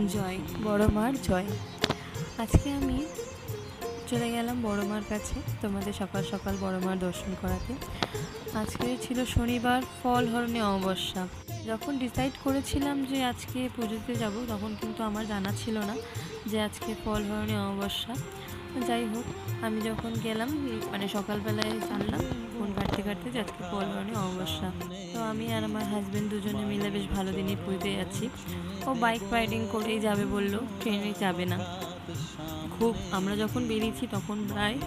জয়, বড় মার জয়। আজকে আমি চলে গেলাম বড় মার কাছে তোমাদের সকাল সকাল বড় মার দর্শন করাতে। আজকে ছিল শনিবার, ফল হরণে অমাবস্যা। যখন ডিসাইড করেছিলাম যে আজকে পুজোতে যাব, তখন কিন্তু আমার জানা ছিল না যে আজকে ফল হরণে অমাবস্যা। যাই হোক, আমি যখন গেলাম মানে সকালবেলায় জানলাম ফোন কাটতে কাটতে যে আজকে ফল হরণে অমাবস্যা। তো আমি আর আমার হাজব্যান্ড দুজনে মিলে বেশ ভালো দিনই পুজোতে যাচ্ছি। ও বাইক রাইডিং করেই যাবে বললো, ট্রেনে যাবে না। আমরা যখন বেরিয়েছি তখন প্রায়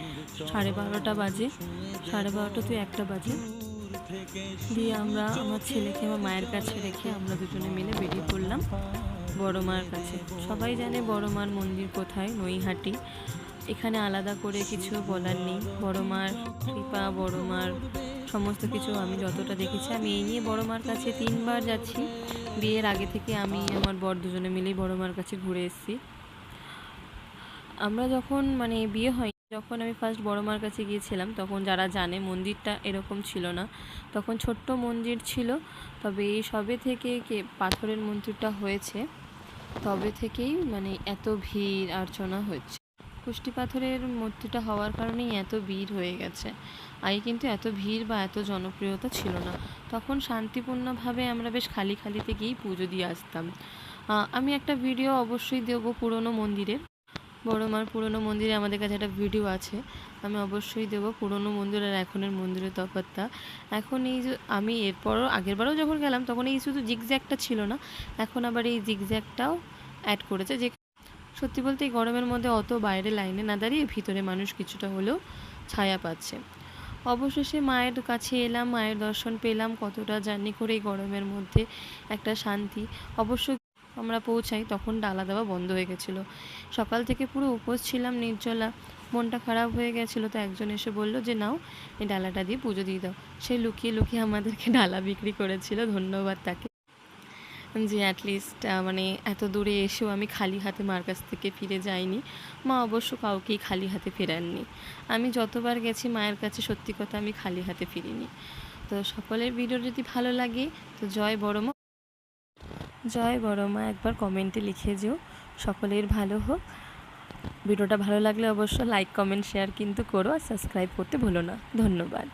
12:30 বাজে, 12:30 থেকে 1টা বাজে। দিয়ে আমরা আমার ছেলেকে আমার মায়ের কাছে রেখে আমরা দুজনে মিলে বেরিয়ে পড়লাম বড় মার কাছে। সবাই জানে বড় মার মন্দির কোথায়, নৈহাটি। এখানে আলাদা করে কিছু বলার নেই। বড় মার কৃপা, বড় মার সমস্ত কিছু আমি যতটা দেখেছি, আমি এই নিয়ে বড় মার কাছে 3বার যাচ্ছি। বিয়ের আগে থেকে আমি আমার বর দুজনে মিলেই বড় মার কাছে ঘুরে এসেছি। আমরা যখন বিয়ে হয়, যখন আমি ফার্স্ট বড় মার কাছে গিয়েছিলাম, তখন যারা জানে মন্দিরটা এরকম ছিল না, তখন ছোট্ট মন্দির ছিল। তবে এই সবে থেকে পাথরের মন্দিরটা হয়েছে, তবে থেকেই এত ভিড় অর্চনা হচ্ছে। কুষ্টি পাথরের মূর্তিটা হওয়ার কারণেই এত ভিড় হয়ে গেছে। আগে কিন্তু এত ভিড় বা এত জনপ্রিয়তা ছিল না। তখন শান্তিপূর্ণভাবে আমরা বেশ খালি খালিতে গিয়েই পুজো দিয়ে আসতাম। আমি একটা ভিডিও অবশ্যই দেবো পুরনো মন্দিরের। বড় মার পুরনো মন্দিরে আমাদের কাছে একটা ভিডিও আছে, আমি অবশ্যই দেবো। পুরনো মন্দির আর এখনের মন্দিরের তফাৎটা। এখন এই যে আমি আগেরবারও যখন গেলাম তখন এই শুধু জিগজ্যাগটা ছিল না, এখন আবার এই জিগজ্যাগটাও অ্যাড করেছে। যে সত্যি বলতে এই গরমের মধ্যে অত বাইরে লাইনে না দাঁড়িয়ে ভিতরে মানুষ কিছুটা হলেও ছায়া পাচ্ছে। অবশেষে মায়ের কাছে এলাম, মায়ের দর্শন পেলাম। কতটা জার্নি করে এই গরমের মধ্যে একটা শান্তি। অবশ্য আমরা পৌঁছাই তখন ডালা দেওয়া বন্ধ হয়ে গেছিলো। সকাল থেকে পুরো উপোস ছিলাম, নির্জলা, মনটা খারাপ হয়ে গেছিলো। তো একজন এসে বলল যে নাও, এই ডালাটা দিয়ে পুজো দিয়ে দাও। সে লুকিয়ে লুকিয়ে আমাদেরকে ডালা বিক্রি করেছিল, ধন্যবাদ তাকে। যে অ্যাটলিস্ট এত দূরে এসেও আমি খালি হাতে মার কাছ থেকে ফিরে যাইনি। মা অবশ্য কাউকেই খালি হাতে ফেরাননি। আমি যতবার গেছি মায়ের কাছে, সত্যি কথা আমি খালি হাতে ফিরিনি। তো সকলের ভিডিও যদি ভালো লাগে তো জয় বড় মা, জয় বড় মা একবার কমেন্টে লিখে যেও। সকলের ভালো হোক। ভিডিওটা ভালো লাগলে অবশ্য লাইক, কমেন্ট, শেয়ার কিন্তু করো, আর সাবস্ক্রাইব করতে ভুলো না। ধন্যবাদ।